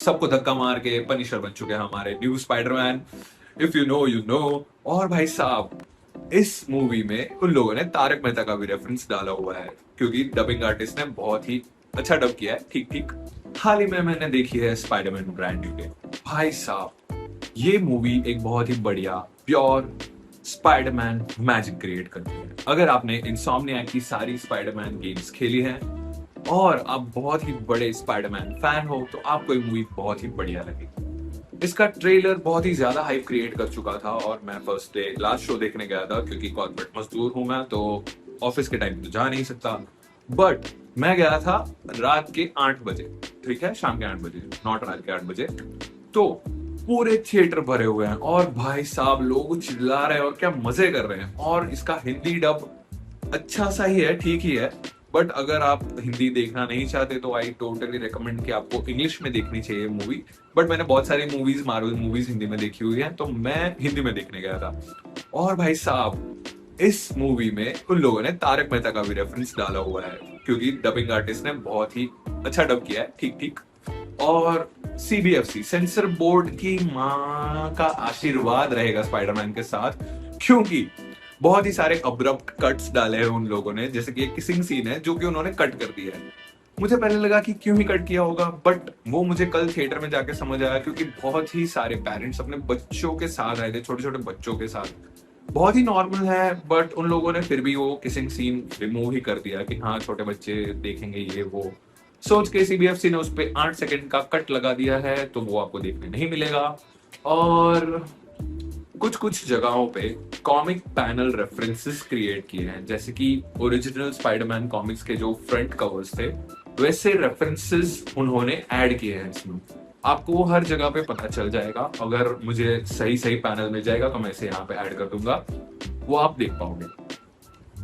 सबको धक्का मार के पनिशर बन चुके हैं हमारे new Spiderman. If you know you know. और भाई साहब, इस मूवी में उन लोगों ने तारक मेहता का भी रेफरेंस डाला हुआ है, क्योंकि डबिंग आर्टिस्ट ने बहुत ही अच्छा डब किया है। ठीक ठीक। हाल ही में मैंने देखी है स्पाइडरमैन ब्रांड न्यू डे। भाई साहब, ये मूवी एक बहुत ही बढ़िया प्योर स्पाइडरमैन मैजिक क्रिएट करती है। अगर आपने इंसोम्नियाक की सारी स्पाइडरमैन गेम्स खेली हैं और आप बहुत ही बड़े स्पाइडरमैन फैन हो, तो आपको ये मूवी बहुत ही बढ़िया लगेगी। इसका ट्रेलर बहुत ही ज्यादा हाइप क्रिएट कर चुका था और मैं फर्स्ट डे लास्ट शो देखने गया था, क्योंकि कॉर्पोरेट मजदूर हूं मैं, तो ऑफिस के टाइम तो जा नहीं सकता। बट मैं गया था रात के 8 बजे। ठीक है, शाम के 8 बजे, नॉट रात के 8 बजे। तो पूरे थिएटर भरे हुए हैं और भाई साहब लोग चिल्ला रहे हैं और क्या मजे कर रहे हैं। और इसका हिंदी डब अच्छा सा ही है, ठीक ही है। बट अगर आप हिंदी देखना नहीं चाहते तो आई टोटली रिकमेंड कि आपको इंग्लिश में देखनी चाहिए मूवी। बट मैंने बहुत सारी मूवीज, मार्वल मूवीज हिंदी में देखी हुई है, तो मैं हिंदी में देखने गया था। और भाई साहब, इस मूवी में उन लोगों ने तारक मेहता का भी रेफरेंस डाला हुआ है, क्योंकि डबिंग आर्टिस्ट ने बहुत ही अच्छा डब किया है। ठीक ठीक। और सीबीएफसी सेंसर बोर्ड की मां का आशीर्वाद रहेगा स्पाइडरमैन के साथ, क्योंकि बहुत ही सारे अब्रप्ट कट्स डाले हैं उन लोगों ने। जैसे कि एक किसिंग सीन है जो कि उन्होंने कट कर दिया है। मुझे पहले लगा कि क्यों ही कट किया होगा, बट वो मुझे कल थिएटर में जाके समझ आया, क्योंकि बहुत ही सारे पेरेंट्स अपने बच्चों के साथ आए थे, छोटे छोटे बच्चों के साथ। बहुत ही नॉर्मल है, बट उन लोगों ने फिर भी वो किसिंग सीन रिमूव ही कर दिया कि हाँ छोटे बच्चे देखेंगे ये वो। सोच के सीबीएफसी ने उस पर 8 सेकंड का कट लगा दिया है, तो वो आपको देखने नहीं मिलेगा। और कुछ कुछ जगहों पे कॉमिक पैनल रेफरेंसेस क्रिएट किए हैं, जैसे कि ओरिजिनल स्पाइडरमैन कॉमिक्स के जो फ्रंट कवर्स थे, वैसे रेफरेंसेस उन्होंने ऐड किए हैं इसमें। आपको वो हर जगह पे पता चल जाएगा। अगर मुझे सही सही पैनल मिल जाएगा तो मैं इसे यहाँ पे ऐड कर दूंगा, वो आप देख पाओगे।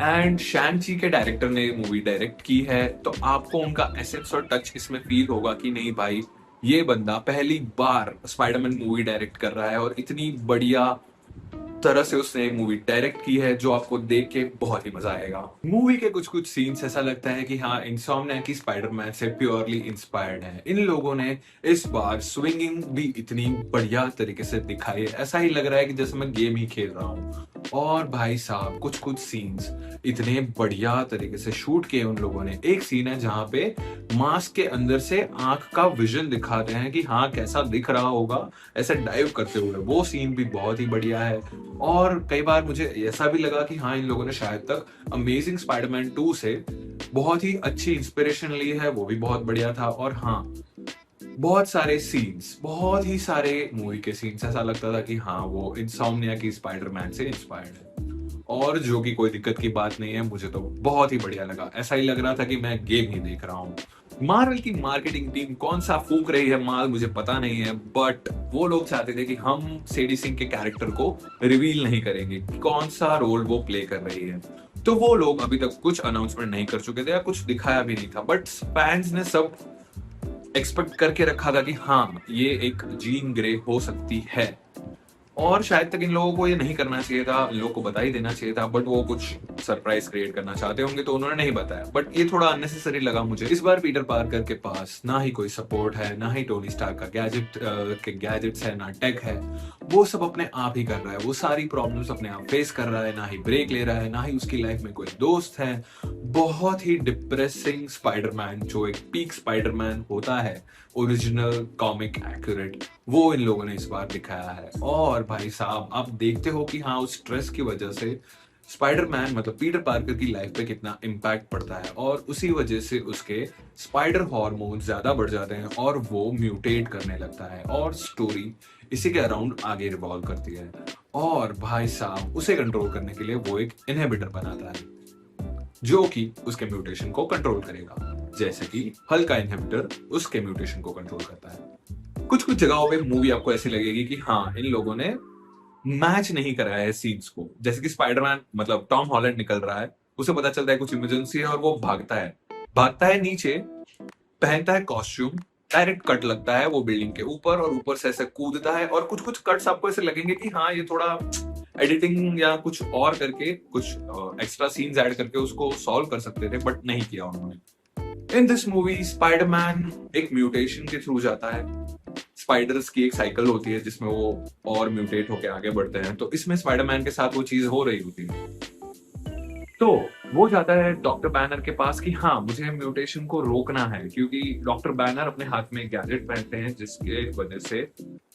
एंड शैंग-ची के डायरेक्टर ने मूवी डायरेक्ट की है, तो आपको उनका एसेंस और टच इसमें फील होगा कि नहीं भाई, ये बंदा पहली बार स्पाइडरमैन मूवी डायरेक्ट कर रहा है और इतनी बढ़िया तरह से उसने मूवी डायरेक्ट की है, जो आपको देख के बहुत ही मजा आएगा। मूवी के कुछ कुछ सीन्स ऐसा लगता है कि हाँ इंसोम्नियाक की स्पाइडरमैन से प्योरली इंस्पायर्ड है। इन लोगों ने इस बार स्विंगिंग भी इतनी बढ़िया तरीके से दिखाई है, ऐसा ही लग रहा है कि जैसे मैं गेम ही खेल रहा हूँ। और भाई साहब, कुछ कुछ सीन्स इतने बढ़िया तरीके से शूट किए उन लोगों ने। एक सीन है जहां पे मास्क के अंदर से आंख का विजन दिखाते हैं कि हाँ कैसा दिख रहा होगा, ऐसे डाइव करते हुए। वो सीन भी बहुत ही बढ़िया है। और कई बार मुझे ऐसा भी लगा कि हाँ इन लोगों ने शायद तक अमेजिंग स्पाइडरमैन 2 से बहुत ही अच्छी इंस्पिरेशन ली है, वो भी बहुत बढ़िया था। और हाँ, बहुत सारे सीन्स, बहुत ही सारे मूवी के सीन्स ऐसा लगता था कि हाँ वो इंसोम्निया की स्पाइडरमैन से इंस्पायर्ड है। और जो कि कोई दिक्कत की बात नहीं है, मुझे तो बहुत ही बढ़िया लगा। ऐसा ही लग रहा था कि मैं गेम ही देख रहा हूँ। मार्वल की मार्केटिंग टीम कौन सा फूंक रही है माल मुझे पता नहीं है, बट वो लोग चाहते थे कि हम सेडी सिंह के कैरेक्टर को रिवील नहीं करेंगे कि कौन सा रोल वो प्ले कर रही है। तो वो लोग अभी तक कुछ अनाउंसमेंट नहीं कर चुके थे या कुछ दिखाया भी नहीं था, बट फैंस ने सब एक्सपेक्ट करके रखा था कि हाँ ये एक जीन ग्रे हो सकती है। और शायद तक इन लोगों को ये नहीं करना चाहिए था, इन लोगों को बता ही देना चाहिए था, बट वो कुछ सरप्राइज क्रिएट करना चाहते होंगे तो उन्होंने नहीं बताया। बट ये थोड़ा अननेसेसरी लगा मुझे। इस बार पीटर पार्कर के पास ना ही कोई सपोर्ट है, ना ही टोनी स्टार्क का गैजेट्स है, ना टेक है। वो सब अपने आप ही कर रहा है, वो सारी प्रॉब्लम्स अपने आप फेस कर रहा है, ना ही ब्रेक ले रहा है, ना ही उसकी लाइफ में कोई दोस्त है। बहुत ही डिप्रेसिंग स्पाइडरमैन, जो एक पीक स्पाइडरमैन होता है ओरिजिनल कॉमिक एक्यूरेट, वो इन लोगों ने इस बार दिखाया है। और भाई साहब, आप देखते हो कि हाँ उस स्ट्रेस की वजह से स्पाइडरमैन मतलब पीटर पार्कर की लाइफ पे कितना इम्पैक्ट पड़ता है, और उसी वजह से उसके स्पाइडर हार्मोन ज्यादा बढ़ जाते हैं और वो म्यूटेट करने लगता है, और स्टोरी इसी के अराउंड आगे रिवॉल्व करती है। और भाई साहब, उसे कंट्रोल करने के लिए वो एक इनहिबिटर बनाता है जो कि उसके म्यूटेशन को कंट्रोल करेगा, जैसे कि हल्का इनहिबिटर उसके म्यूटेशन को कंट्रोल करता है। कुछ कुछ जगहों पे मूवी आपको ऐसी लगेगी कि हाँ इन लोगों ने मैच नहीं कराया है सीन्स को। जैसे कि स्पाइडरमैन मतलब टॉम हॉलैंड निकल रहा है, उसे पता चलता है कुछ इमरजेंसी है और वो भागता है नीचे, पहनता है कॉस्ट्यूम, डायरेक्ट कट लगता है वो बिल्डिंग के ऊपर, और ऊपर से ऐसे कूदता है। और कुछ कुछ कट्स आपको ऐसे लगेंगे कि हाँ ये थोड़ा एडिटिंग या कुछ और करके, कुछ एक्स्ट्रा सीन्स ऐड करके उसको सॉल्व कर सकते थे, बट नहीं किया उन्होंने। इन दिस मूवी स्पाइडरमैन एक म्यूटेशन के थ्रू जाता है स्पाइडर्स की एक साइकिल होती है जिसमें वो और म्यूटेट होके आगे बढ़ते हैं, तो इसमें स्पाइडरमैन के साथ वो चीज हो रही होती है। तो वो जाता है डॉक्टर बैनर के पास कि हाँ मुझे म्यूटेशन को रोकना है, क्योंकि डॉक्टर बैनर अपने हाथ में एक गैजेट पहनते हैं जिसके वजह से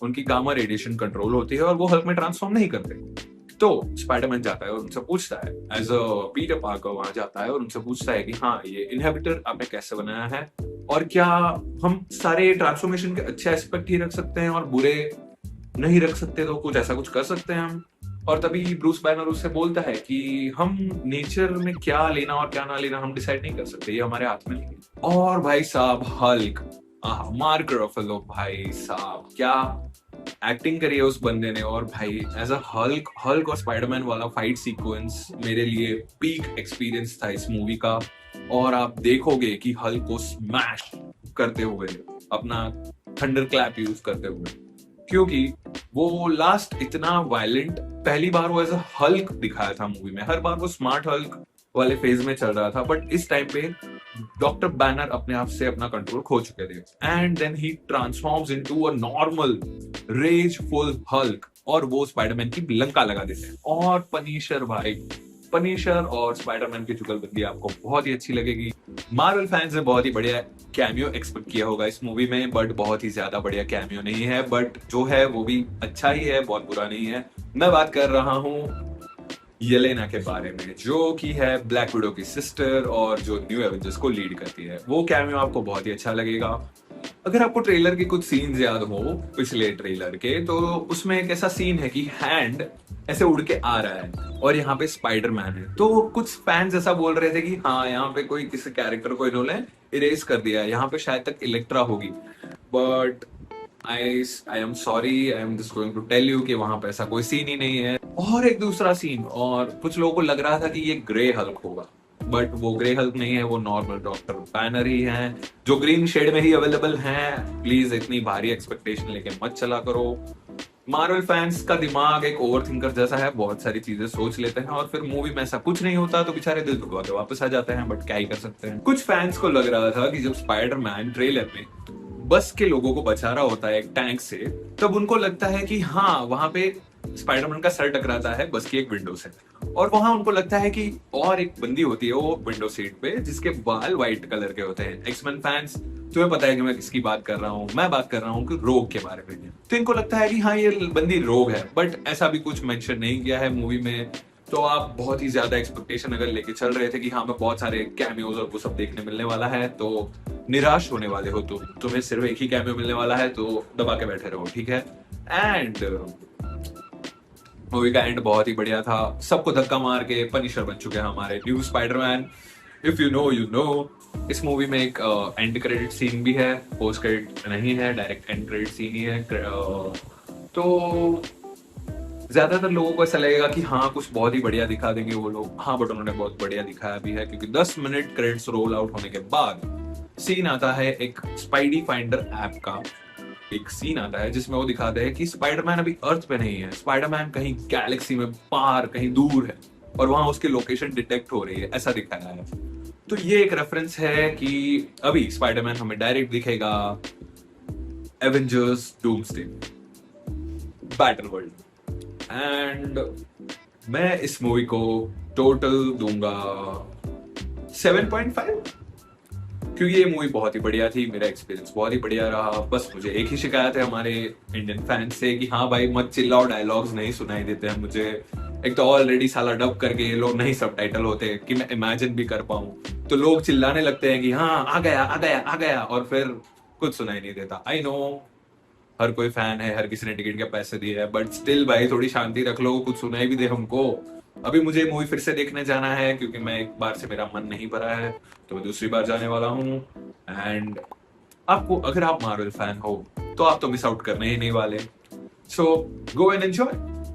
उनकी गामा रेडिएशन कंट्रोल होती है और वो हल्क में ट्रांसफॉर्म नहीं करते। तो स्पाइडरमैन जाता है और उनसे पूछता है, एज अ पीटर पार्कर वहां जाता है और उनसे पूछता है कि हाँ ये इनहेबिटर आपने कैसे बनाया है, और क्या हम सारे ट्रांसफॉर्मेशन के अच्छे एस्पेक्ट ही रख सकते हैं और बुरे नहीं रख सकते, तो कुछ ऐसा कुछ कर सकते हैं हम। और तभी ब्रूस बैनर उससे बोलता है कि हम नेचर में क्या लेना और क्या ना लेना हम डिसाइड नहीं कर सकते, ये हमारे हाथ में नहीं है। और भाई साहब हल्क, मार्क रफेलो, भाई साहब क्या एक्टिंग करी है उस बंदे ने। और भाई एज अ हल्क और स्पाइडरमैन वाला फाइट सीक्वेंस मेरे लिए पीक एक्सपीरियंस था इस मूवी का। और आप देखोगे कि हल्क को स्मैश करते हुए, अपना थंडर क्लैप यूज करते हुए, क्योंकि वो लास्ट इतना वायलेंट पहली बार वो एज अ हल्क दिखाया था मूवी में। हर बार वो स्मार्ट हल्क वाले फेज में चल रहा था, बट इस टाइम पे डॉक्टर बैनर अपने आप से अपना कंट्रोल खो चुके थे and then he transforms into a normal rageful Hulk और वो स्पाइडरमैन की लंका लगा देते हैं। और पनीशर भाई, पनीशर और स्पाइडरमैन की जुगलबंदी आपको बहुत ही अच्छी लगेगी। मार्वल फैंस ने बहुत ही बढ़िया कैमियो एक्सपेक्ट किया होगा इस मूवी में, बट बहुत ही ज्यादा बढ़िया कैमियो नहीं है, बट जो है वो भी अच्छा ही है, बहुत बुरा नहीं है। मैं बात कर रहा हूँ येलेना के बारे में, जो कि है ब्लैक विडो की सिस्टर और जो न्यू एवेंजर्स को लीड करती है। वो कैमियो आपको बहुत ही अच्छा लगेगा। अगर आपको ट्रेलर के कुछ सीन्स याद हो पिछले ट्रेलर के, तो उसमें एक ऐसा सीन है कि हैंड ऐसे उड़ के आ रहा है और यहाँ पे स्पाइडरमैन है। तो कुछ फैंस ऐसा बोल रहे थे कि हाँ यहाँ पे कोई किसी कैरेक्टर को इन्होंने इरेज कर दिया है, यहाँ पे शायद तक इलेक्ट्रा होगी, but I am sorry, I am just going to tell you कि वहां पे ऐसा कोई सीन ही नहीं है। और एक दूसरा सीन, और कुछ लोगों को लग रहा था कि ये ग्रे हल्क होगा, बट वो ग्रे हल्क नहीं है, वो नॉर्मल डॉक्टर बैनर ही है जो ग्रीन शेड में ही अवेलेबल हैं। प्लीज इतनी भारी एक्सपेक्टेशन लेके मत चला करो। मार्वल फैंस का दिमाग एक ओवर थिंकर जैसा है, बहुत सारी चीजें सोच लेते हैं और फिर मूवी में ऐसा कुछ नहीं होता तो बेचारे दिल दुखवा के वापस आ जाते हैं, बट क्या ही कर सकते हैं। कुछ फैंस को लग रहा था कि जब स्पाइडरमैन ट्रेलर में बस के लोगों को बचा रहा होता है एक टैंक से, तब उनको लगता है कि हाँ वहां पे स्पाइडरमैन का सर टकराता है बस की एक विंडो से, और वहां उनको लगता है कि और एक बंदी होती है वो विंडो सीट पे जिसके बाल व्हाइट कलर के होते हैं। एक्समैन फैंस, तुम्हें पता है कि मैं किसकी बात कर रहा हूँ, मैं बात कर रहा हूँ कि रोग के बारे में। तो इनको लगता है कि हाँ ये बंदी रोग है, बट ऐसा भी कुछ मेंशन नहीं किया है मूवी में। तो आप बहुत ही ज्यादा एक्सपेक्टेशन अगर लेके चल रहे थे कि हाँ मैं बहुत सारे कैमियोज और वो सब देखने मिलने वाला है, तो निराश होने वाले हो। तो तुम्हें सिर्फ एक ही कैमियो मिलने वाला है, तो दबा के बैठे रहो, ठीक है। एंड मूवी का एंड बहुत ही बढ़िया था, सबको धक्का मार के पनिशर बन चुके हैं हमारे new Spiderman. If you know you know. इस मूवी में एक एंड क्रेडिट सीन भी है, पोस्ट क्रेडिट नहीं है, डायरेक्ट एंड क्रेडिट सीन ही है। तो ज्यादातर लोगों को ऐसा लगेगा कि हाँ कुछ बहुत ही बढ़िया दिखा देंगे वो लोग, हाँ बट उन्होंने बहुत बढ़िया दिखाया भी है, क्योंकि 10 मिनट क्रेडिट्स रोल आउट होने के बाद सीन आता है एक स्पाइडी फाइंडर ऐप का। एक सीन आता है जिसमें वो दिखाते हैं कि स्पाइडरमैन अभी अर्थ पे नहीं है, स्पाइडरमैन कहीं गैलेक्सी में पार कहीं दूर है और वहां उसकी लोकेशन डिटेक्ट हो रही है, ऐसा दिखाया है। तो ये एक रेफरेंस है कि अभी स्पाइडरमैन हमें डायरेक्ट दिखेगा Avengers doomsday battle world. And मैं इस मूवी को टोटल दूंगा 7.5, क्योंकि ये मूवी बहुत ही बढ़िया थी, मेरा एक्सपीरियंस बहुत ही बढ़िया रहा। बस मुझे एक ही शिकायत है हमारे इंडियन फैंस से कि हाँ भाई मत चिल्लाओ, डायलॉग्स नहीं सुनाई देते हैं मुझे। एक तो ऑलरेडी साला डब करके ये लोग नहीं सबटाइटल होते कि मैं इमेजिन भी कर पाऊं, तो लोग चिल्लाने लगते हैं कि हाँ आ गया आ गया आ गया, और फिर कुछ सुनाई नहीं देता। आई नो हर कोई फैन है, हर किसी ने टिकट के पैसे दिए हैं, बट स्टिल भाई थोड़ी शांति रख लो, कुछ सुनाई भी दे हमको। अभी मुझे मूवी फिर से देखने जाना है क्योंकि मैं एक बार से मेरा मन नहीं भरा है, तो मैं दूसरी बार जाने वाला हूँ। एंड आपको, अगर आप मार्वल फैन हो तो आप तो मिस आउट करने ही नहीं वाले, सो गो एंड एंजॉय।